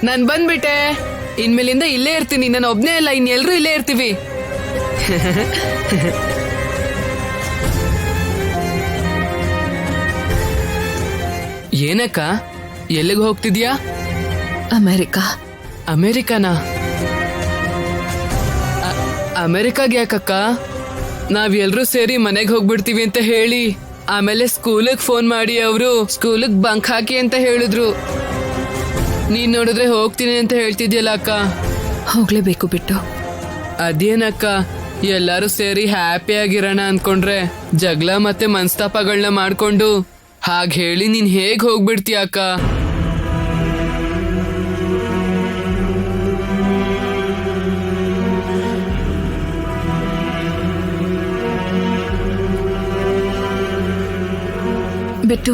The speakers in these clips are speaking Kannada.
ನಾನ್ ಬಂದ್ಬಿಟ್ಟೆ. ಇನ್ಮೇಲಿಂದ ಇಲ್ಲೇ ಇರ್ತೀನಿ. ನಾನು ಒಬ್ನೇ ಅಲ್ಲ, ಇನ್ನೆಲ್ರೂ ಇಲ್ಲೇ ಇರ್ತೀವಿ. ಏನಕ್ಕ, ಎಲ್ಲಿಗೆ ಹೋಗ್ತಿದ್ಯಾ? ಅಮೆರಿಕಾ. ಅಮೆರಿಕಾನಾ? ಅಮೆರಿಕಾಗೆ ಯಾಕಕ್ಕ? ನಾವೆಲ್ರೂ ಸೇರಿ ಮನೆಗೆ ಹೋಗ್ಬಿಡ್ತೀವಿ ಅಂತ ಹೇಳಿ ಆಮೇಲೆ ಸ್ಕೂಲಿಗೆ ಫೋನ್ ಮಾಡಿ ಅವರು ಸ್ಕೂಲಿಗೆ ಬಂಕ್ ಹಾಕಿ ಅಂತ ಹೇಳಿದ್ರು. ನೀನ್ ನೋಡಿದ್ರೆ ಹೋಗ್ತೀನಿ ಅಂತ ಹೇಳ್ತಿದ್ಯಲ್ಲ ಅಕ್ಕ. ಹೋಗ್ಲೇಬೇಕು ಬಿಟ್ಟು. ಅದೇನಕ್ಕ, ಎಲ್ಲರೂ ಸೇರಿ ಹ್ಯಾಪಿ ಆಗಿರೋಣ ಅನ್ಕೊಂಡ್ರೆ ಜಗಳ ಮತ್ತೆ ಮನಸ್ತಾಪಗಳನ್ನ ಮಾಡ್ಕೊಂಡು ಹಾಗೆ ಹೇಳಿ ನೀನ್ ಹೇಗ್ ಹೋಗ್ಬಿಡ್ತೀಯ ಅಕ್ಕ? ಬಿಟ್ಟು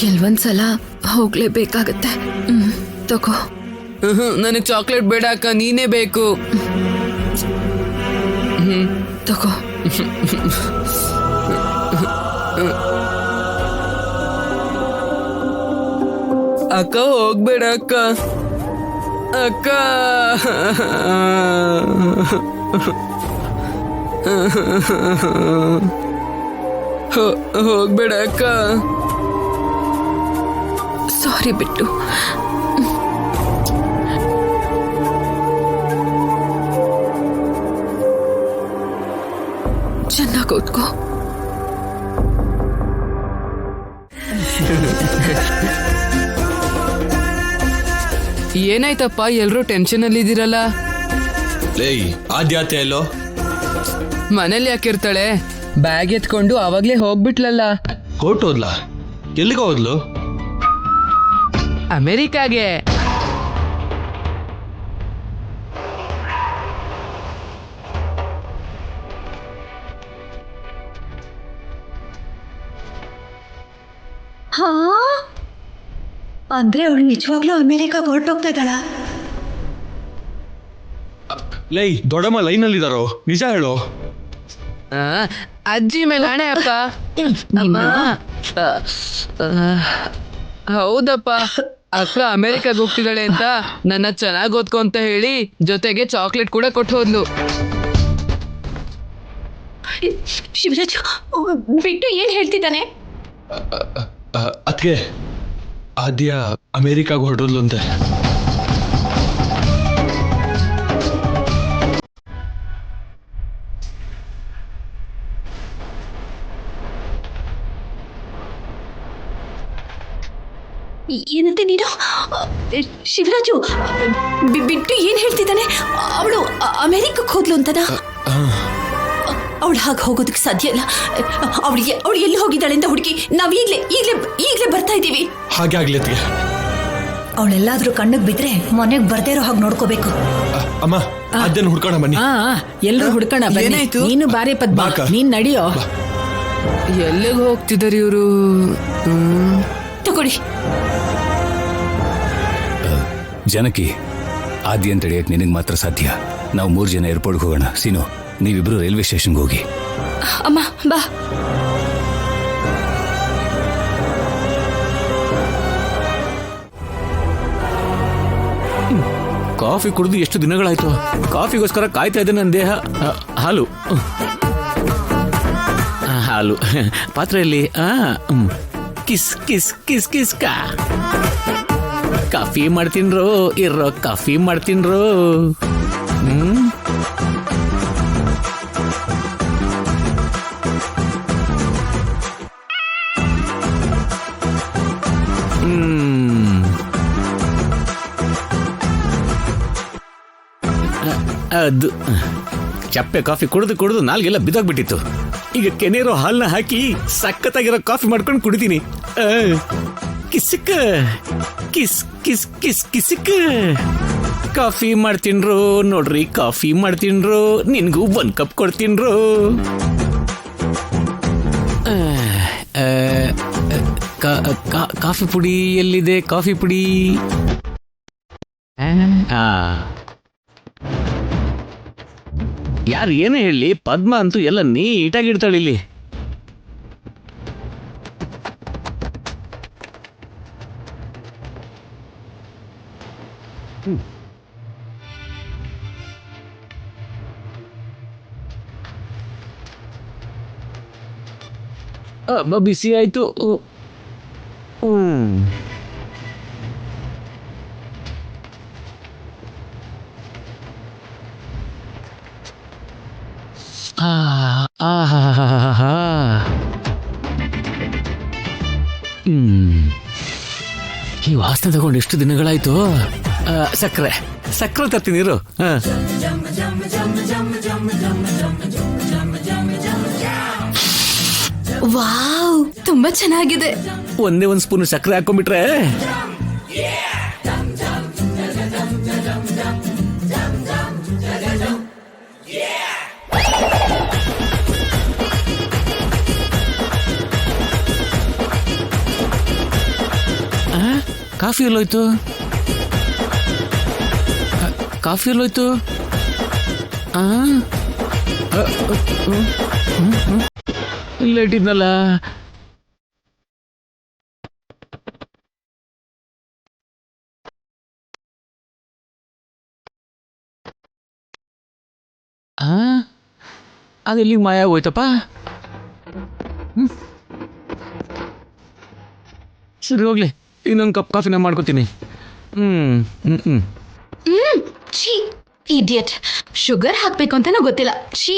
ಕೆಲವೊಂದ್ಸಲ ಹೋಗ್ಲೇಬೇಕಾಗತ್ತೆ. ತಗೋ. ನನಗ್ ಚಾಕ್ಲೇಟ್ ಬೇಡ ಅಕ್ಕ, ನೀನೇ ಬೇಕು. ತಗೋ. ಅಕ್ಕ ಹೋಗ್ಬೇಡ ಅಕ್ಕ. ಅಕ್ಕ ಹೋಗ್ಬೇಡ ಅಕ್ಕ. ಸಾರಿ ಬಿಟ್ಟು. ಚೆನ್ನಾಗಿ ಓದ್ಕೋ. ಏನಾಯ್ತಪ್ಪ, ಎಲ್ರೂ ಟೆನ್ಷನ್ ಅಲ್ಲಿ ಇದ್ದೀರಲ್ಲ? ಆದ್ಯಾತೆ ಎಲ್ಲೋ ಮನೇಲಿ ಯಾಕಿರ್ತಾಳೆ? ಬ್ಯಾಗ್ ಎತ್ಕೊಂಡು ಅವಾಗ್ಲೇ ಹೋಗ್ಬಿಟ್ಲಲ್ಲ. ಹೊರಟೋದ್ಲಾ? ಎಲ್ಲಿಗೆ ಹೋದ್ಲು? ಅಮೆರಿಕಾಗೆ. ಹಾ, ಅಂದ್ರೆ ಅವಳು ನಿಜವಾಗ್ಲೂ ಅಮೆರಿಕಾಗ ಹೊರಟೋಗ್ತಾ ಇದ್ದಾಳ? ದೊಡ್ಡಮ್ಮ ಲೈನಲ್ಲಿ ಇದಾರೋ? ನಿಜ ಹೇಳೋ. ಅಜ್ಜಿ ಮೇಲೆ ಹಣೆ ಅಪ್ಪ. ಹೌದಪ್ಪ, ಅಕ್ಕ ಅಮೆರಿಕಾಗ ಹೋಗ್ತಿದ್ದಾಳೆ ಅಂತ ನನ್ನ ಚೆನ್ನಾಗಿ ಓದ್ಕೊ ಅಂತ ಹೇಳಿ ಜೊತೆಗೆ ಚಾಕ್ಲೇಟ್ ಕೂಡ ಕೊಟ್ಟು ಹೋದ್ಲು. ಶಿವರಾಜ್ ಬಿಟ್ಟು ಏನ್ ಹೇಳ್ತಿದ್ದಾನೆ? ಅದಕ್ಕೆ ಆದ್ಯ ಅಮೆರಿಕಾಗ ಹೊರಡೋದ್ಲು ಅಂತೆ. ಏನಂತೆ ನೀನು? ಶಿವರಾಜು ಬಿಟ್ಟು ಏನ್ ಹೇಳ್ತಿದ್ದಾನೆ? ಅವಳು ಅಮೆರಿಕಕ್ಕೆ ಹೋದ್ಲು ಅಂತನಾ? ಅವಳು ಹಾಗೆ ಹೋಗೋದಕ್ಕೆ ಸಾಧ್ಯ ಇಲ್ಲ. ಅವಳು ಎಲ್ಲಿ ಹೋಗಿದ್ದಾಳೆ ಅಂತ ಹುಡುಕಿ ನಾವ್ ಈಗ್ಲೇ ಬರ್ತಾ ಇದ್ದೀವಿ. ಹಾಗೆ ಆಗ್ಲಿ. ಅವಳೆಲ್ಲಾದ್ರೂ ಕಣ್ಣಿಗೆ ಬಿದ್ರೆ ಮನೆಗೆ ಬರ್ದೇ ಇರೋ ಹಾಗೆ ನೋಡ್ಕೋಬೇಕು. ಅಮ್ಮ, ಅದನ್ನ ಹುಡ್ಕೋಣ ಬನ್ನಿ. ಎಲ್ರು ಹುಡ್ಕೋಣ ಬನ್ನಿ. ಏನಾಯ್ತು? ನೀನು ಬಾರಿ ಪದ್ಮ, ನೀನ್ ನಡಿಯೋ. ಎಲ್ಲಿಗೆ ಹೋಗ್ತಿದ್ದಾರೆ ಇವರು? ತಗೊಳ್ಳಿ. ಜನಕಿ, ಆದ್ಯ ಅಂತ ಹಿಡಿಯಕ್ಕೆ ನಿನಗೆ ಮಾತ್ರ ಸಾಧ್ಯ. ನಾವು 3 ಜನ ಏರ್ಪೋರ್ಟ್ಗೆ ಹೋಗೋಣ. ಸೀನು, ನೀವಿಬ್ರು ರೈಲ್ವೆ ಸ್ಟೇಷನ್ಗೆ ಹೋಗಿ. ಅಮ್ಮ ಬಾ. ಕಾಫಿ ಕುಡಿದು ಎಷ್ಟು ದಿನಗಳಾಯ್ತು. ಕಾಫಿಗೋಸ್ಕರ ಕಾಯ್ತಾ ಇದೆ ನನ್ನ ದೇಹ. ಹಾಲು ಹಾಲು ಪಾತ್ರೆಯಲ್ಲಿ. ಕಿಸ್ ಕಿಸ್ ಕಿಸ್ ಕಿಸ್ ಕಾ. ಕಾಫಿ ಮಾಡ್ತೀನ್ರೋ ಇರೋ, ಕಾಫಿ ಮಾಡ್ತೀನ್ರೋ. ಅದು ಚಪ್ಪೆ ಕಾಫಿ ಕುಡಿದು ನಾಲ್ಗೆಲ್ಲ ಬಿದ್ದೋಗ್ಬಿಟ್ಟಿತ್ತು. ಈಗ ಕೆನೆರೋ ಹಾಲ್ನ ಹಾಕಿ ಸಖತ್ತಾಗಿರೋ ಕಾಫಿ ಮಾಡ್ಕೊಂಡು ಕುಡಿತೀನಿ. ಕಿಸಿಕ್ ಕಿಸ್ ಕಿಸ್ ಕಿಸ್ ಕಿಸಿಕ್. ಕಾಫಿ ಮಾಡ್ತೀನ್ರೋ ನೋಡ್ರಿ, ಕಾಫಿ ಮಾಡ್ತೀನ್ರೋ. ನಿನ್ಗೂ 1 ಕಪ್ ಕೊಡ್ತೀನ್ರೋ. ಕಾಫಿ ಪುಡಿ ಎಲ್ಲಿದೆ? ಕಾಫಿ ಪುಡಿ. ಯಾರು ಏನೇ ಹೇಳಿ, ಪದ್ಮ ಅಂತೂ ಎಲ್ಲ ನೀಟಾಗಿಡ್ತಾಳೆ ಇಲ್ಲಿ. ಬಿಸಿ ಆಯ್ತು. ಈ ವಾಸನೆ ತಗೊಂಡು ಎಷ್ಟು ದಿನಗಳಾಯ್ತು. ಸಕ್ಕರೆ ಸಕ್ಕರೆ ತರ್ತೀನಿ ಇರು. ವಾವ್, ತುಂಬಾ ಚೆನ್ನಾಗಿದೆ. ಒಂದೇ ಒಂದು ಸ್ಪೂನ್ ಸಕ್ಕರೆ ಹಾಕೊಂಡ್ಬಿಟ್ರೆ ಕಾಫಿ ಎಲ್ಲೋಯ್ತು? ಕಾಫಿ ಎಲ್ಲೋಯ್ತು? ಇಲ್ಲೇ ಇಟ್ಟಿದ್ನಲ್ಲ. ಅದು ಎಲ್ಲಿಗೆ ಮಾಯ ಹೋಯ್ತಪ್ಪ? ಸರಿ ಹೋಗ್ಲಿ, ಇನ್ನೊಂದು ಕಪ್ ಕಾಫಿನ ಮಾಡ್ಕೋತೀನಿ. ಛೀ, ಇಡಿಯಟ್. ಶುಗರ್ ಹಾಕ್ಬೇಕು ಅಂತಾನೂ ಗೊತ್ತಿಲ್ಲ. ಛೀ.